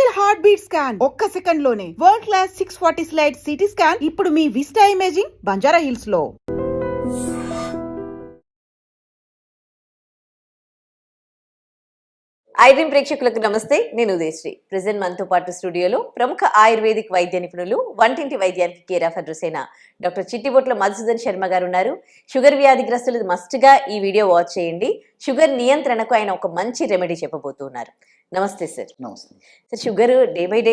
Real heart beat scan ఒక్క second లోనే world class 640 slide CT scan ఇప్పుడు మీ vista imaging Banjara hills లో. ఐడ్రీమ్ ప్రేక్షకులకు నమస్తే. నేను ఉదయశ్రీ. ప్రెజెంట్ మనతో పాటు స్టూడియోలో ప్రముఖ ఆయుర్వేదిక్ వైద్య నిపుణులు, వంటింటి వైద్యానికి కేర్ ఆఫ్ అడ్రస్ అయిన డాక్టర్ చిట్టిబొట్ల మధుసూదన్ శర్మ గారు ఉన్నారు. షుగర్ వ్యాధిగ్రస్తులు మస్ట్ గా ఈ వీడియో వాచ్ చేయండి. షుగర్ నియంత్రణకు ఆయన ఒక మంచి రెమెడీ చెప్పబోతున్నారు. నమస్తే సార్. నమస్తే sir, sugar day by day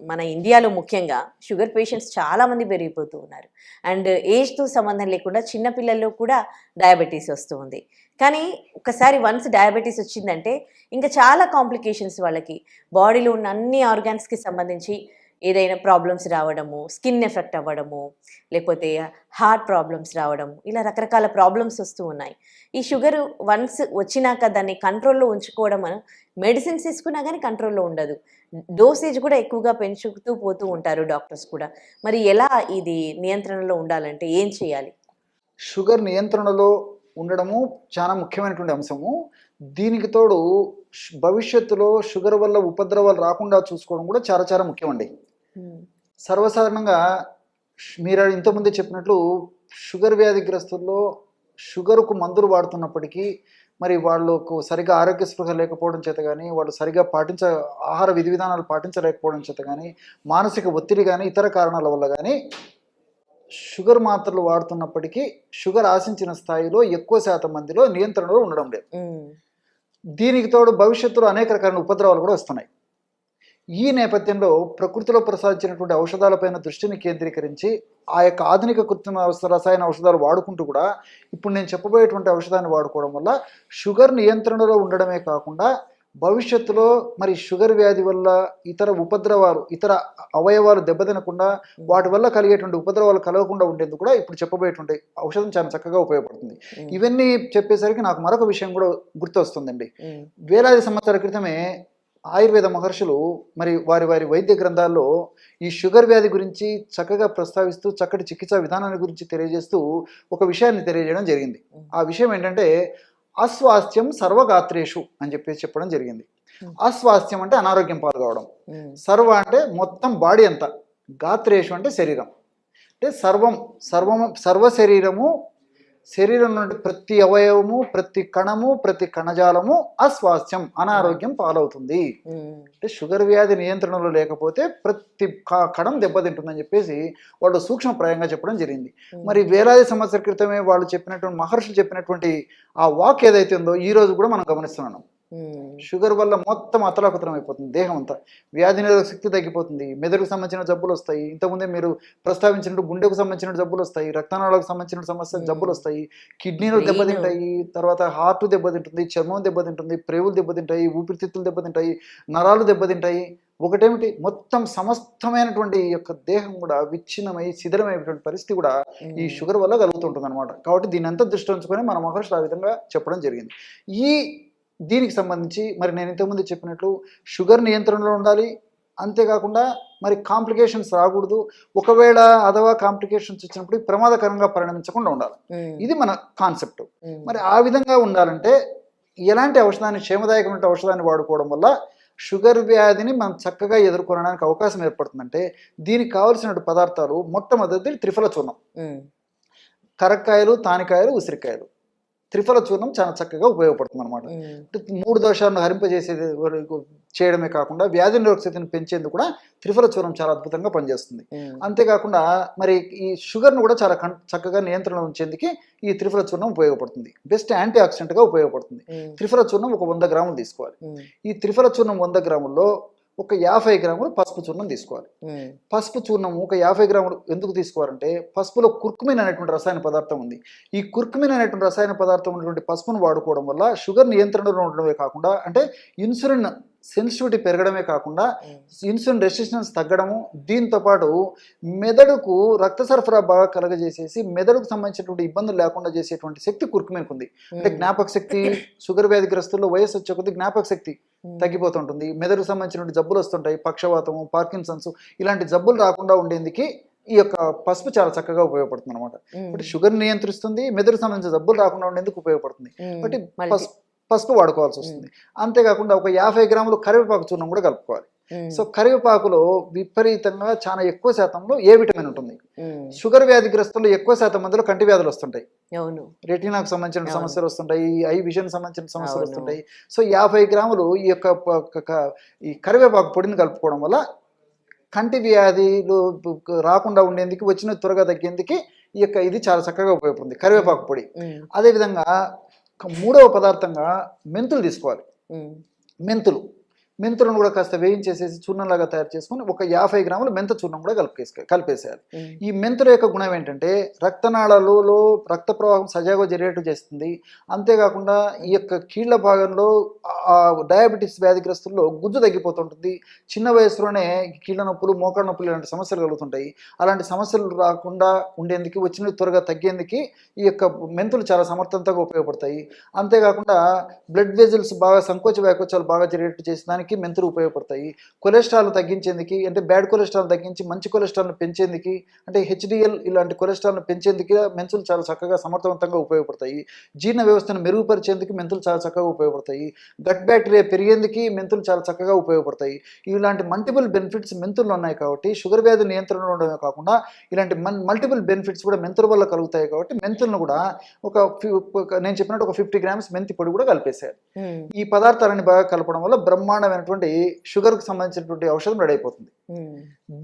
మన ఇండియాలో ముఖ్యంగా షుగర్ పేషెంట్స్ చాలా మంది పెరిగిపోతూ ఉన్నారు. అండ్ ఏజ్తో సంబంధం లేకుండా చిన్నపిల్లల్లో కూడా డయాబెటీస్ వస్తూ ఉంది. కానీ ఒకసారి వన్స్ డయాబెటీస్ వచ్చిందంటే ఇంకా చాలా కాంప్లికేషన్స్, వాళ్ళకి బాడీలో ఉన్న అన్ని ఆర్గాన్స్కి సంబంధించి ఏదైనా ప్రాబ్లమ్స్ రావడము, స్కిన్ ఎఫెక్ట్ అవ్వడము, లేకపోతే హార్ట్ ప్రాబ్లమ్స్ రావడము, ఇలా రకరకాల ప్రాబ్లమ్స్ వస్తూ ఉన్నాయి. ఈ షుగర్ వన్స్ వచ్చినాక దాన్ని కంట్రోల్లో ఉంచుకోవడం, మెడిసిన్స్ తీసుకున్నా కానీ కంట్రోల్లో ఉండదు. డోసేజ్ కూడా ఎక్కువగా పెంచుతూ పోతూ ఉంటారు డాక్టర్స్ కూడా. మరి ఎలా ఇది నియంత్రణలో ఉండాలంటే ఏం చేయాలి? షుగర్ నియంత్రణలో ఉండడము చాలా ముఖ్యమైనటువంటి అంశము. దీనికి తోడు భవిష్యత్తులో షుగర్ వల్ల ఉపద్రవాలు రాకుండా చూసుకోవడం కూడా చాలా చాలా ముఖ్యమండి. సర్వసాధారణంగా మీరు ఇంతకుముందే చెప్పినట్లు షుగర్ వ్యాధిగ్రస్తుల్లో షుగర్కు మందులు వాడుతున్నప్పటికీ మరి వాళ్ళకు సరిగా ఆరోగ్య స్పృహ లేకపోవడం చేత కానీ, వాళ్ళు సరిగా ఆహార విధి విధానాలు పాటించలేకపోవడం చేత కానీ, మానసిక ఒత్తిడి కానీ, ఇతర కారణాల వల్ల కానీ షుగర్ మాత్రలు వాడుతున్నప్పటికీ షుగర్ ఆశించిన స్థాయిలో ఎక్కువ శాతం మందిలో నియంత్రణలో ఉండడం లేదు. దీనికి తోడు భవిష్యత్తులో అనేక రకాల ఉపద్రవాలు కూడా వస్తున్నాయి. ఈ నేపథ్యంలో ప్రకృతిలో ప్రసాదించినటువంటి ఔషధాలపైన దృష్టిని కేంద్రీకరించి ఆ యొక్క ఆధునిక కృత్రిమ రసాయన ఔషధాలు వాడుకుంటూ కూడా ఇప్పుడు నేను చెప్పబోయేటువంటి ఔషధాన్ని వాడుకోవడం వల్ల షుగర్ నియంత్రణలో ఉండడమే కాకుండా భవిష్యత్తులో మరి షుగర్ వ్యాధి వల్ల ఇతర ఉపద్రవాలు, ఇతర అవయవాలు దెబ్బతినకుండా వాటి వల్ల కలిగేటువంటి ఉపద్రవాలు కలగకుండా ఉండేందుకు కూడా ఇప్పుడు చెప్పబోయేటువంటి ఔషధం చాలా చక్కగా ఉపయోగపడుతుంది. ఇవన్నీ చెప్పేసరికి నాకు మరొక విషయం కూడా గుర్తొస్తుందండి. వేలాది సంవత్సరాల క్రితమే ఆయుర్వేద మహర్షులు మరి వారి వైద్య గ్రంథాల్లో ఈ షుగర్ వ్యాధి గురించి చక్కగా ప్రస్తావిస్తూ చక్కటి చికిత్సా విధానాన్ని గురించి తెలియజేస్తూ ఒక విషయాన్ని తెలియజేయడం జరిగింది. ఆ విషయం ఏంటంటే అస్వాస్థ్యం సర్వగాత్రేషు అని చెప్పడం జరిగింది. అస్వాస్థ్యం అంటే అనారోగ్యం పాల్గొవడం, సర్వ అంటే మొత్తం బాడీ అంతా, గాత్రేషు అంటే శరీరం. అంటే సర్వ శరీరం నుండి ప్రతి అవయవము, ప్రతి కణము, ప్రతి కణజాలము అస్వాస్థ్యం, అనారోగ్యం పాలవుతుంది. అంటే షుగర్ వ్యాధి నియంత్రణలో లేకపోతే ప్రతి కణం దెబ్బతింటుందని చెప్పేసి వాళ్ళు సూక్ష్మప్రాయంగా చెప్పడం జరిగింది. మరి వేలాది సంవత్సరాల క్రితమే వాళ్ళు చెప్పినటువంటి మహర్షులు చెప్పినటువంటి ఆ వాక్ ఏదైతే ఉందో ఈ రోజు కూడా మనం గమనిస్తున్నాం. షుగర్ వల్ల మొత్తం అతలాకుతలం అయిపోతుంది, దేహం అంతా వ్యాధి నిరోధక శక్తి తగ్గిపోతుంది, మెదడుకు సంబంధించిన జబ్బులు వస్తాయి, ఇంతకుముందే మీరు ప్రస్తావించినట్టు గుండెకు సంబంధించిన జబ్బులు వస్తాయి, రక్తనాళాలకు సంబంధించిన జబ్బులు వస్తాయి, కిడ్నీలు దెబ్బతింటాయి, తర్వాత హార్ట్ దెబ్బతింటుంది, చర్మం దెబ్బతింటుంది, ప్రేవులు దెబ్బతింటాయి, ఊపిరితిత్తులు దెబ్బతింటాయి, నరాలు దెబ్బతింటాయి. ఒకటేమిటి మొత్తం సమస్తమైనటువంటి యొక్క దేహం కూడా విచ్ఛిన్నమై శిథిలమైనటువంటి పరిస్థితి కూడా ఈ షుగర్ వల్ల కలుగుతుంటుంది అనమాట. కాబట్టి దీన్ని అంతా దృష్టి ఉంచుకొని మన మహర్షులు ఆ విధంగా చెప్పడం జరిగింది. దీనికి సంబంధించి మరి నేను ఇంతకుముందు చెప్పినట్లు షుగర్ నియంత్రణలో ఉండాలి. అంతేకాకుండా మరి కాంప్లికేషన్స్ రాకూడదు. ఒకవేళ అథవా కాంప్లికేషన్స్ వచ్చినప్పుడు ప్రమాదకరంగా పరిణమించకుండా ఉండాలి. ఇది మన కాన్సెప్ట్. మరి ఆ విధంగా ఉండాలంటే ఎలాంటి ఔషధాన్ని, క్షేమదాయకమైన ఔషధాన్ని వాడుకోవడం వల్ల షుగర్ వ్యాధిని మనం చక్కగా ఎదుర్కొనడానికి అవకాశం ఏర్పడుతుందంటే దీనికి కావలసిన పదార్థాలు మొట్టమొదటి త్రిఫల చూర్ణం, కరక్కాయలు, తానికాయలు, ఉసిరికాయలు. త్రిఫల చూర్ణం చాలా చక్కగా ఉపయోగపడుతుంది అనమాట. 3 దోషాలను చేయడమే కాకుండా వ్యాధి నిరోధక శక్తిని పెంచేందుకు కూడా త్రిఫల చూర్ణం చాలా అద్భుతంగా పనిచేస్తుంది. అంతేకాకుండా మరి ఈ షుగర్ను కూడా చాలా చక్కగా నియంత్రణ ఉంచేందుకు ఈ త్రిఫల చూర్ణం ఉపయోగపడుతుంది. బెస్ట్ యాంటీ ఆక్సిడెంట్గా ఉపయోగపడుతుంది. త్రిఫల చూర్ణం ఒక 100 గ్రాములు తీసుకోవాలి. ఈ త్రిఫల చూర్ణం 100 గ్రాముల్లో ఒక 50 గ్రాములు పసుపు చూర్ణం తీసుకోవాలి. పసుపు చూర్ణం ఒక 50 గ్రాములు ఎందుకు తీసుకోవాలంటే పసుపులో కుర్కుమిన్ అనేటువంటి రసాయన పదార్థం ఉంది. ఈ కుర్కుమిన్ అనేటువంటి రసాయన పదార్థం ఉన్నటువంటి పసుపును వాడుకోవడం వల్ల షుగర్ నియంత్రణలో ఉండడమే కాకుండా, అంటే ఇన్సులిన్ సెన్సిటివిటీ పెరగడమే కాకుండా ఇన్సులిన్ రెసిస్టెన్స్ తగ్గడము, దీంతో పాటు మెదడుకు రక్త సరఫరా బాగా కలగజేసేసి మెదడుకు సంబంధించినటువంటి ఇబ్బందులు లేకుండా చేసేటువంటి శక్తి కుర్కుమిన్కు ఉంది. అంటే జ్ఞాపక శక్తి, షుగర్ వ్యాధిగ్రస్తుల్లో వయసు వచ్చే కొద్ది జ్ఞాపక శక్తి తగ్గిపోతుంటుంది, మెదడుకు సంబంధించినటువంటి జబ్బులు వస్తుంటాయి, పక్షవాతము, పార్కిన్సన్స్ ఇలాంటి జబ్బులు రాకుండా ఉండేందుకు ఈ యొక్క పసుపు చాలా చక్కగా ఉపయోగపడుతుంది అనమాట. బట్ షుగర్ నియంత్రిస్తుంది, మెదడుకు సంబంధించిన జబ్బులు రాకుండా ఉండేందుకు ఉపయోగపడుతుంది. బట్ పసుపు వాడుకోవాల్సి వస్తుంది. అంతేకాకుండా ఒక 50 గ్రాములు కరివేపాకు చూర్ణం కూడా కలుపుకోవాలి. సో కరివేపాకులో విపరీతంగా చాలా ఎక్కువ శాతంలో ఏ విటమిన్ ఉంటుంది. షుగర్ వ్యాధిగ్రస్తులు ఎక్కువ శాతం మందిలో కంటి వ్యాధులు వస్తుంటాయి, రెటీనాకు సంబంధించిన సమస్యలు వస్తుంటాయి, ఐ విజన్ సంబంధించిన సమస్యలు వస్తుంటాయి. సో 50 గ్రాములు ఈ ఈ కరివేపాకు పొడిని కలుపుకోవడం వల్ల కంటి వ్యాధులు రాకుండా ఉండేందుకు, వచ్చిన త్వరగా తగ్గేందుకు ఇది చాలా చక్కగా ఉపయోగపడుతుంది కరివేపాకు పొడి. అదేవిధంగా మూడవ పదార్థంగా మెంతులు తీసుకోవాలి. మెంతులను కూడా కాస్త వేయించేసేసి చూర్ణంలాగా తయారు చేసుకుని ఒక 50 గ్రాములు మెంత చూర్ణం కూడా కలిపేసేయాలి. ఈ మెంతుల యొక్క గుణం ఏంటంటే రక్తనాళాలలో రక్త ప్రవాహం సజావుగా జరిగేట్టు చేస్తుంది. అంతేకాకుండా ఈ యొక్క కీళ్ల భాగంలో డయాబెటీస్ వ్యాధిగ్రస్తుల్లో గుజ్జు తగ్గిపోతుంటుంది. చిన్న వయసులోనే కీళ్ల నొప్పులు, మోకాళ్ళ నొప్పులు ఇలాంటి సమస్యలు కలుగుతుంటాయి. అలాంటి సమస్యలు రాకుండా ఉండేందుకు, వచ్చిన త్వరగా తగ్గేందుకు ఈ యొక్క మెంతులు చాలా సమర్థవంతంగా ఉపయోగపడతాయి. అంతేకాకుండా బ్లడ్ వెజల్స్ బాగా సంకోచ వ్యాకోచాలు బాగా జరిగేట్టు చేసేదానికి మెంతులు ఉపయోగపడతాయి. కొలెస్ట్రాల్ తగ్గించేందుకు, అంటే బ్యాడ్ కొలెస్ట్రాల్ తగ్గించి మంచి కొలెస్ట్రాల్ను పెంచేందుకు, అంటే హెచ్డిఎల్ ఇలాంటి కొలెస్ట్రాల్ను పెంచేందుకు మెంతులు చాలా చక్కగా సమర్థవంతంగా ఉపయోగపడతాయి. జీర్ణ వ్యవస్థను మెరుగుపరిచేందుకు మెంతులు చాలా చక్కగా ఉపయోగపడతాయి. గట్ బ్యాక్టీరియా పెరిగేందుకు మెంతులు చాలా చక్కగా ఉపయోగపడతాయి. ఇలాంటి మల్టిపుల్ బెనిఫిట్స్ మెంతుల్లో ఉన్నాయి కాబట్టి షుగర్ వ్యాధి నియంత్రణలో ఉండడమే కాకుండా ఇలాంటి మల్టిపుల్ బెనిఫిట్స్ కూడా మెంతుల వల్ల కలుగుతాయి. కాబట్టి మెంతులను కూడా నేను చెప్పినట్టు ఒక 50 గ్రామ్స్ మెంతి పొడి కూడా కలిపేశారు. ఈ పదార్థాలని బాగా కలపడం వల్ల బ్రహ్మాండమైనటువంటి షుగర్కి సంబంధించినటువంటి ఔషధం రెడీ అయిపోతుంది.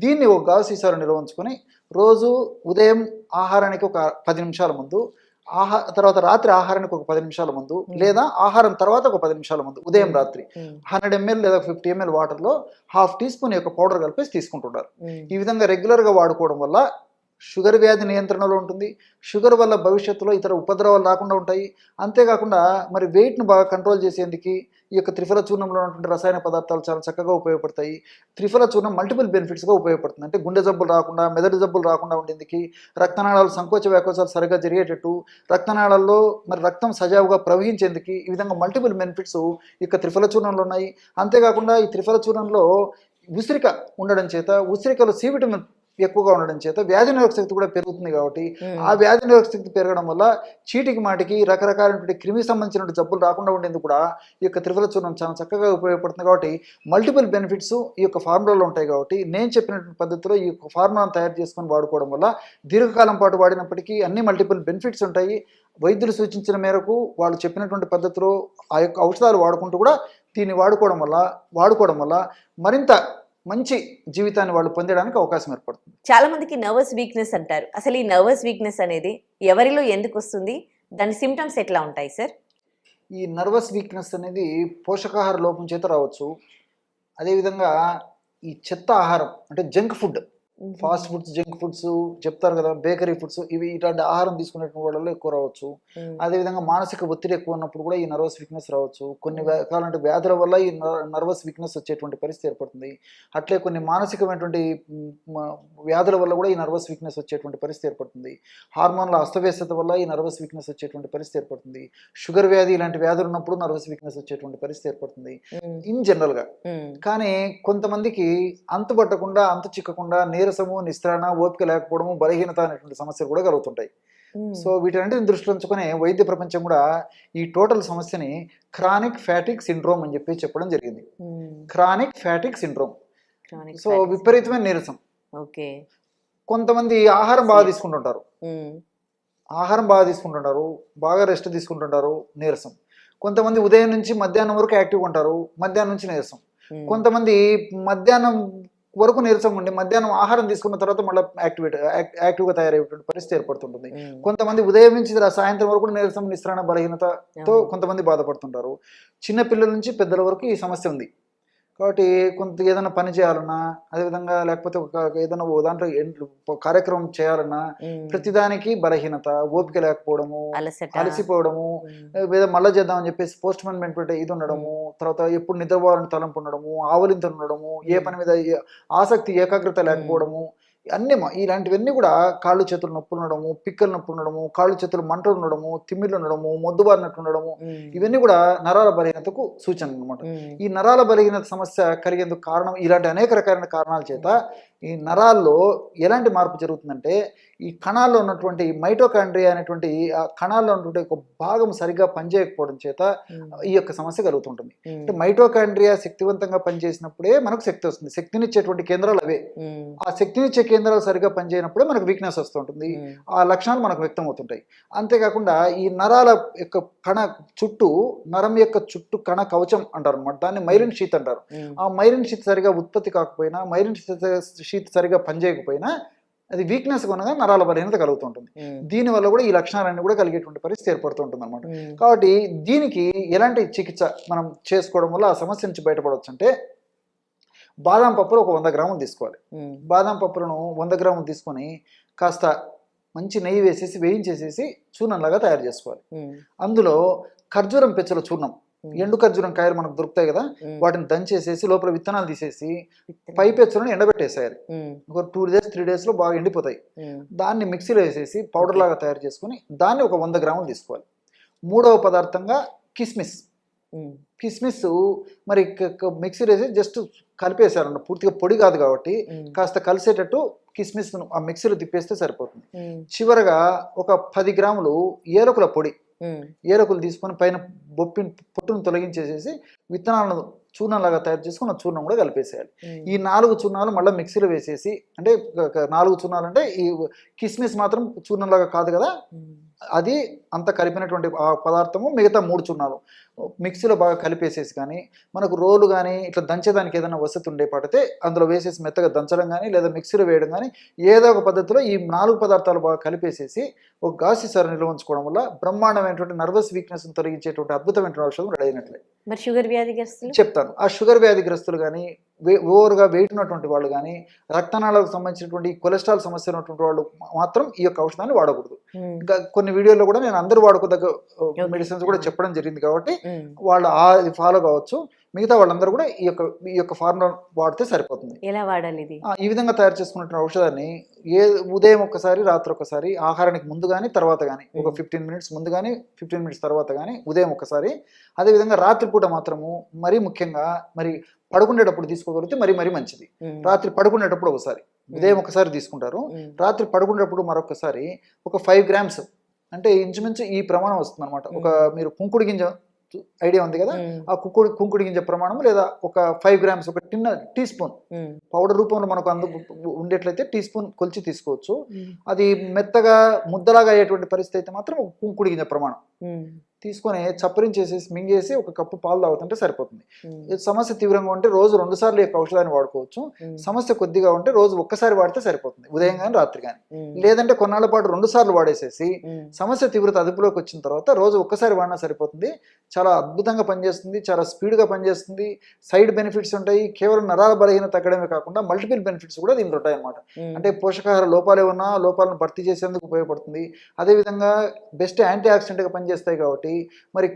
దీన్ని ఒక గాజు సీసాలో నిల్వ ఉంచుకొని రోజు ఉదయం ఆహారానికి ఒక 10 నిమిషాల ముందు, తర్వాత రాత్రి ఆహారానికి ఒక 10 నిమిషాల ముందు, లేదా ఆహారం తర్వాత ఒక 10 నిమిషాల ముందు, ఉదయం రాత్రి 100 ml లేదా 50 ml వాటర్లో 1/2 టీ స్పూన్ యొక్క పౌడర్ కలిపేసి తీసుకుంటున్నారు. ఈ విధంగా రెగ్యులర్గా వాడుకోవడం వల్ల షుగర్ వ్యాధి నియంత్రణలో ఉంటుంది. షుగర్ వల్ల భవిష్యత్తులో ఇతర ఉపద్రవాలు రాకుండా ఉంటాయి. అంతేకాకుండా మరి వెయిట్ను బాగా కంట్రోల్ చేసేందుకు ఈ యొక్క త్రిఫల చూర్ణంలో ఉన్నటువంటి రసాయన పదార్థాలు చాలా చక్కగా ఉపయోగపడతాయి. త్రిఫల చూర్ణం మల్టిపుల్ బెనిఫిట్స్గా ఉపయోగపడుతుంది. అంటే గుండె జబ్బులు రాకుండా, మెదడు జబ్బులు రాకుండా ఉండేందుకు, రక్తనాళాలు సంకోచ వ్యాకోచాలు సరిగ్గా జరిగేటట్టు, రక్తనాళాల్లో మరి రక్తం సజావుగా ప్రవహించేందుకు, ఈ విధంగా మల్టిపుల్ బెనిఫిట్స్ ఈ యొక్క త్రిఫల చూర్ణంలో ఉన్నాయి. అంతేకాకుండా ఈ త్రిఫల చూర్ణంలో ఉసిరిక ఉండడం చేత, ఉసిరికలో సి విటమిన్ ఎక్కువగా ఉండడం చేత వ్యాధి నిరోధక శక్తి కూడా పెరుగుతుంది. కాబట్టి ఆ వ్యాధి నిరోధక శక్తి పెరగడం వల్ల చీటికి మాటికి రకరకాలైనటువంటి క్రిమి సంబంధించిన జబ్బులు రాకుండా ఉండేందుకు కూడా ఈ యొక్క త్రిఫల చూర్ణం చాలా చక్కగా ఉపయోగపడుతుంది. కాబట్టి మల్టిపుల్ బెనిఫిట్స్ ఈ యొక్క ఫార్ములాలో ఉంటాయి. కాబట్టి నేను చెప్పినటువంటి పద్ధతిలో ఈ యొక్క ఫార్ములాను తయారు చేసుకొని వాడుకోవడం వల్ల దీర్ఘకాలం పాటు వాడినప్పటికీ అన్ని మల్టిపుల్ బెనిఫిట్స్ ఉంటాయి. వైద్యులు సూచించిన మేరకు వాళ్ళు చెప్పినటువంటి పద్ధతిలో ఆ యొక్క ఔషధాలు వాడుకుంటూ కూడా దీన్ని వాడుకోవడం వల్ల మరింత మంచి జీవితాన్ని వాళ్ళు పొందడానికి అవకాశం ఏర్పడుతుంది. చాలా మందికి నర్వస్ వీక్నెస్ అంటారు. అసలు ఈ నర్వస్ వీక్నెస్ అనేది ఎవరిలో ఎందుకు వస్తుంది? దాని సిమ్టమ్స్ ఎట్లా ఉంటాయి సార్? ఈ నర్వస్ వీక్నెస్ అనేది పోషకాహార లోపం చేత రావచ్చు. అదేవిధంగా ఈ చెత్త ఆహారం, అంటే junk food, fast foods, junk foods చెప్తారు కదా, బేకరీ ఫుడ్స్, ఇవి ఇట్లాంటి ఆహారం తీసుకునేటువంటి వాళ్ళలో ఎక్కువ రావచ్చు. అదేవిధంగా మానసిక ఒత్తిడి ఎక్కువ ఉన్నప్పుడు కూడా ఈ నర్వస్ వీక్నెస్ రావచ్చు. కొన్ని రకాలంటే వ్యాధుల వల్ల ఈ నర్వస్ వీక్నెస్ వచ్చేటువంటి పరిస్థితి ఏర్పడుతుంది. అట్లే కొన్ని మానసికమైనటువంటి వ్యాధుల వల్ల కూడా ఈ నర్వస్ వీక్నెస్ వచ్చేటువంటి పరిస్థితి ఏర్పడుతుంది. హార్మోన్ల అస్తవ్యస్తత వల్ల ఈ నర్వస్ వీక్నెస్ వచ్చేటువంటి పరిస్థితి ఏర్పడుతుంది. షుగర్ వ్యాధి ఇలాంటి వ్యాధులు ఉన్నప్పుడు నర్వస్ వీక్నెస్ వచ్చేటువంటి పరిస్థితి ఏర్పడుతుంది ఇన్ జనరల్గా. కానీ కొంతమందికి అంతుబట్టకుండా, అంతు చిక్కకుండా నీరసము, నిస్త్రాణ, ఓపిక లేకపోవడము, బలహీనత అనేటువంటి సమస్యలు కూడా కలుగుతుంటాయి. సో వీటన్నిటిని దృష్టిలో ఉంచుకొని వైద్య ప్రపంచం కూడా ఈ టోటల్ సమస్యని క్రానిక్ ఫ్యాటిక్ సిండ్రోమ్ అని చెప్పడం జరిగింది. Chronic fatigue syndrome. సో విపరీతమైన నీరసం. కొంతమంది ఆహారం బాగా తీసుకుంటుంటారు, బాగా రెస్ట్ తీసుకుంటుంటారు, నీరసం. కొంతమంది ఉదయం నుంచి మధ్యాహ్నం వరకు యాక్టివ్గా ఉంటారు, మధ్యాహ్నం నుంచి నీరసం. కొంతమంది మధ్యాహ్నం వరకు నీరసం ఉండి మధ్యాహ్నం ఆహారం తీసుకున్న తర్వాత మళ్ళీ యాక్టివ్గా తయారయ్యేటువంటి పరిస్థితి ఏర్పడుతుంటుంది. కొంతమంది ఉదయం నుంచి సాయంత్రం వరకు నీరసం, నిస్త్రాణ, బలహీనతతో కొంతమంది బాధపడుతుంటారు. చిన్న పిల్లల నుంచి పెద్దల వరకు ఈ సమస్య ఉంది. కాబట్టి కొంత ఏదైనా పని చేయాలన్నా, అదేవిధంగా లేకపోతే ఏదైనా దాంట్లో కార్యక్రమం చేయాలన్నా ప్రతిదానికి బలహీనత, ఓపిక లేకపోవడము, అలసిపోవడము, ఏదో మళ్ళీ చేద్దామని చెప్పేసి పోస్ట్ పోన్ మెంట్ ఇది ఉండడము, తర్వాత ఎప్పుడు నిద్రపోవాలని తలంపు ఉండడము, ఆవలింత ఉండడము, ఏ పని మీద ఆసక్తి, ఏకాగ్రత లేకపోవడము, అన్నీ ఇలాంటివన్నీ కూడా కాళ్ళు చేతులు నొప్పులు ఉండడము, పిక్కలు నొప్పులు ఉండడము, కాళ్ళు చేతులు మంటలు ఉండడము, తిమ్మిళ్ళు ఉండడము, మొద్దుబారినట్టు ఉండడము, ఇవన్నీ కూడా నరాల బలహీనతకు సూచన అనమాట. ఈ నరాల బలహీనత సమస్య కలిగేందుకు కారణం ఇలాంటి అనేక రకాలైన కారణాల చేత ఈ నరాల్లో ఎలాంటి మార్పు జరుగుతుందంటే ఈ కణాల్లో ఉన్నటువంటి మైటోకాండ్రియా అనేటువంటి ఆ కణాల్లో ఉన్నటువంటి ఒక భాగం సరిగ్గా పనిచేయకపోవడం చేత ఈ యొక్క సమస్య కలుగుతుంటుంది. అంటే మైటోకాండ్రియా శక్తివంతంగా పనిచేసినప్పుడే మనకు శక్తి వస్తుంది. శక్తినిచ్చేటువంటి కేంద్రాలు అవే. ఆ శక్తినిచ్చే కేంద్రాలు సరిగ్గా పనిచేయనప్పుడే మనకు వీక్నెస్ వస్తుంటుంది. ఆ లక్షణాలు మనకు వ్యక్తం అవుతుంటాయి. అంతేకాకుండా ఈ నరాల యొక్క కణ చుట్టూ, నరం యొక్క చుట్టూ కణ కవచం అంటారు అనమాట. దాన్ని మైలిన్ షీత్ అంటారు. ఆ మైలిన్ షీత్ సరిగా ఉత్పత్తి కాకపోయినా, మైలిన్ షీత్ సరిగా పనిచేయకపోయినా అది వీక్నెస్ కొనగా నరాల బలహీనత కలుగుతుంటుంది. దీనివల్ల కూడా ఈ లక్షణాలన్నీ కూడా కలిగేటువంటి పరిస్థితి ఏర్పడుతుంటుంది అనమాట. కాబట్టి దీనికి ఎలాంటి చికిత్స మనం చేసుకోవడం వల్ల ఆ సమస్య నుంచి బయటపడవచ్చు అంటే, బాదం పప్పులు ఒక 100 గ్రాములు తీసుకోవాలి. బాదం పప్పులను 100 గ్రాములు తీసుకొని కాస్త మంచి నెయ్యి వేసేసి వేయించేసేసి చూర్ణంలాగా తయారు చేసుకోవాలి. అందులో ఖర్జూరం పెచ్చల చూర్ణం, ఎండు ఖర్జూరం కాయలు మనకు దొరుకుతాయి కదా, వాటిని దంచేసేసి లోపల విత్తనాలు తీసేసి పై పెచ్చలను ఎండబెట్టేసేయాలి. ఒక 2 days 3 days లో బాగా ఎండిపోతాయి. దాన్ని మిక్సీలో వేసేసి పౌడర్ లాగా తయారు చేసుకుని దాన్ని ఒక 100 గ్రాములు తీసుకోవాలి. మూడవ పదార్థంగా కిస్మిస్. కిస్మిస్ మరి మిక్సీలో వేసి జస్ట్ కలిపేసారన్న, పూర్తిగా పొడి కాదు కాబట్టి కాస్త కలిసేటట్టు కిస్మిస్ ఆ మిక్సీలో తిప్పేస్తే సరిపోతుంది. చివరగా ఒక 10 గ్రాములు ఏలకుల పొడి, ఏలకులు తీసుకొని పైన పొట్టును తొలగించేసేసి విత్తనాలను చూర్ణంలాగా తయారు చేసుకుని ఆ చూర్ణం కూడా కలిపేసేయాలి. ఈ 4 చూర్ణాలు మళ్ళీ మిక్సీలో వేసేసి, అంటే 4 చూర్ణాలు అంటే ఈ కిస్మిస్ మాత్రం చూర్ణంలాగా కాదు కదా, అది అంత కలిపినటువంటి ఆ పదార్థము మిగతా 3 చూర్ణాలు మిక్సీలో బాగా కలిపేసేసి, కానీ మనకు రోలు కానీ ఇట్లా దంచేదానికి ఏదైనా వసతి ఉండే పడితే అందులో వేసేసి మెత్తగా దంచడం కానీ లేదా మిక్సీలో వేయడం కానీ ఏదో ఒక పద్ధతిలో ఈ 4 పదార్థాలు బాగా కలిపేసేసి ఒక గాసి సర నిల్వ ఉంచుకోవడం వల్ల బ్రహ్మాండమైనటువంటి నర్వస్ వీక్నెస్ తొలగించేటువంటి అద్భుతమైనటువంటి ఔషధం రెడీ అయినట్లే. మరి షుగర్ వ్యాధిగ్రస్తులు చెప్తాను. ఆ షుగర్ వ్యాధిగ్రస్తులు కానీ, ఓవర్గా వెయిట్ ఉన్నటువంటి వాళ్ళు కానీ, రక్తనాళాలకు సంబంధించినటువంటి కొలెస్ట్రాల్ సమస్య ఉన్నటువంటి వాళ్ళు మాత్రం ఈ యొక్క ఔషధాన్ని వాడకూడదు. ఇంకా కొన్ని వీడియోలో కూడా నేను అందరూ వాడుకోదగ్గ మెడిసిన్స్ కూడా చెప్పడం జరిగింది కాబట్టి వాళ్ళు అది ఫాలో కావచ్చు. మిగతా వాళ్ళందరూ కూడా ఈ యొక్క ఫార్ములా వాడితే సరిపోతుంది. ఎలా వాడాలి ఇది? ఈ విధంగా తయారు చేసుకున్న ఔషధాన్ని ఉదయం ఒకసారి, రాత్రి ఒకసారి, ఆహారానికి ముందు కానీ తర్వాత కానీ, ఒక 15 minutes ముందు కానీ 15 minutes తర్వాత కానీ, ఉదయం ఒకసారి, అదేవిధంగా రాత్రిపూట మాత్రము మరీ ముఖ్యంగా మరి పడుకునేటప్పుడు తీసుకోగలిగితే మరీ మంచిది. రాత్రి పడుకునేటప్పుడు ఒకసారి, ఉదయం ఒకసారి తీసుకుంటారు, రాత్రి పడుకునేటప్పుడు మరొకసారి ఒక 5 grams, అంటే ఇంచుమించు ఈ ప్రమాణం వస్తుంది అనమాట. ఒక మీరు కుంకుడు గింజ ఐడియా ఉంది కదా, ఆ కుంకుడు గింజ ప్రమాణం లేదా ఒక 5 grams, ఒక చిన్న టీ స్పూన్ పౌడర్ రూపంలో మనకు ఉండేట్లయితే టీ స్పూన్ కొలిచి తీసుకోవచ్చు. అది మెత్తగా ముద్దలాగా అయ్యేటువంటి పరిస్థితి అయితే మాత్రం ఒక కుంకుడు గింజ ప్రమాణం తీసుకొని చప్పరించేసేసి మింగేసి ఒక కప్పు పాలు తాగుతుంటే సరిపోతుంది. సమస్య తీవ్రంగా ఉంటే రోజు 2 సార్లు యొక్క ఔషధాన్ని వాడుకోవచ్చు. సమస్య కొద్దిగా ఉంటే రోజు ఒక్కసారి వాడితే సరిపోతుంది, ఉదయం కానీ రాత్రి కానీ. లేదంటే కొన్నాళ్ళ పాటు 2 సార్లు వాడేసేసి సమస్య తీవ్రత అదుపులోకి వచ్చిన తర్వాత రోజు ఒక్కసారి వాడినా సరిపోతుంది. చాలా అద్భుతంగా పనిచేస్తుంది, చాలా స్పీడ్గా పనిచేస్తుంది. సైడ్ బెనిఫిట్స్ ఉంటాయి. కేవలం నరాల బలహీనత తగ్గడమే కాకుండా మల్టిపుల్ బెనిఫిట్స్ కూడా దీంట్లో ఉంటాయి అన్నమాట. అంటే పోషకాహార లోపాలు ఏమన్నా లోపాలను భర్తీ చేసేందుకు ఉపయోగపడుతుంది. అదేవిధంగా బెస్ట్ యాంటీ ఆక్సిడెంట్గా పనిచేస్తాయి కాబట్టి మరి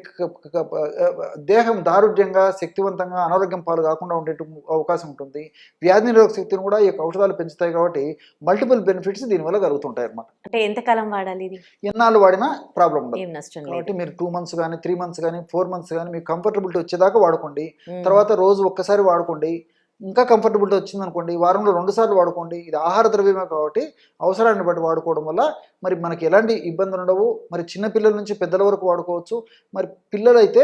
దేహం దారుఢ్యంగా, శక్తివంతంగా, అనారోగ్యం పాలు కాకుండా ఉండే అవకాశం ఉంటుంది. వ్యాధి నిరోధక శక్తిని కూడా ఈ యొక్క ఔషధాలు పెంచుతాయి కాబట్టి మల్టిపుల్ బెనిఫిట్స్ దీనివల్ల కలుగుతుంటాయి అన్నమాట. అంటే ఎంతకాలం వాడాలి ఇది? ఎన్నాళ్ళు వాడినా ప్రాబ్లం ఉండదు. ఏం నష్టం లేదు. కాబట్టి మీరు 2 months కానీ 3 months కానీ 4 months కానీ మీకు కంఫర్టబిలిటీ వచ్చేదాకా వాడుకోండి. తర్వాత రోజు ఒక్కసారి వాడుకోండి. ఇంకా కంఫర్టబిలిటీ వచ్చింది అనుకోండి, వారంలో 2 సార్లు వాడుకోండి. ఇది ఆహార ద్రవ్యమే కాబట్టి అవసరాన్ని బట్టి వాడుకోవడం వల్ల మరి మనకి ఎలాంటి ఇబ్బందులు ఉండవు. మరి చిన్న పిల్లల నుంచి పెద్దల వరకు వాడుకోవచ్చు. మరి పిల్లలైతే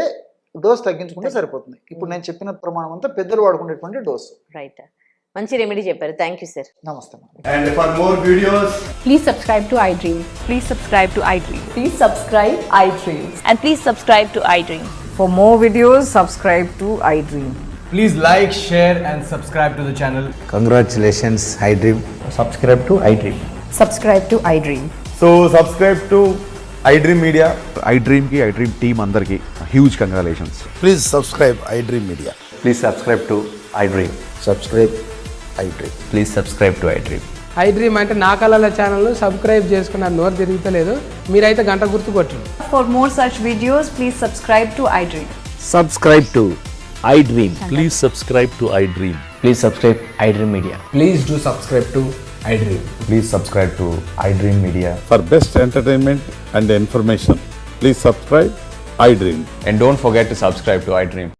డోస్ తగ్గించుకుంటే సరిపోతుంది. ఇప్పుడు నేను చెప్పిన ప్రమాణం అంతా పెద్దలు వాడుకునేటువంటి డోసు. రైట్, మంచి రెమెడీ చెప్పారు. Thank you sir. నమస్తే. And for more videos, Please subscribe to iDream. Please subscribe to iDream. Please subscribe iDream. And please subscribe to iDream. For more videos, subscribe to iDream. please like, share and subscribe to the channel. Congratulations, iDream. Subscribe to iDream. Subscribe to iDream. So subscribe to iDream Media. iDream team andarki huge congratulations. Please subscribe iDream Media. Please subscribe to iDream. Subscribe iDream. Please subscribe to iDream. iDream అంటే నా కళల channel subscribe చేసుకున్న నోరు తిరుగుతలేదు, మీరైతే గంట గుర్తు కొట్టండి. For more such videos, please subscribe to iDream. Subscribe to iDream. Please subscribe to iDream. Please subscribe iDream Media. Please do subscribe to iDream. Please subscribe to iDream Media. For best entertainment and information, please subscribe iDream. And don't forget to subscribe to iDream.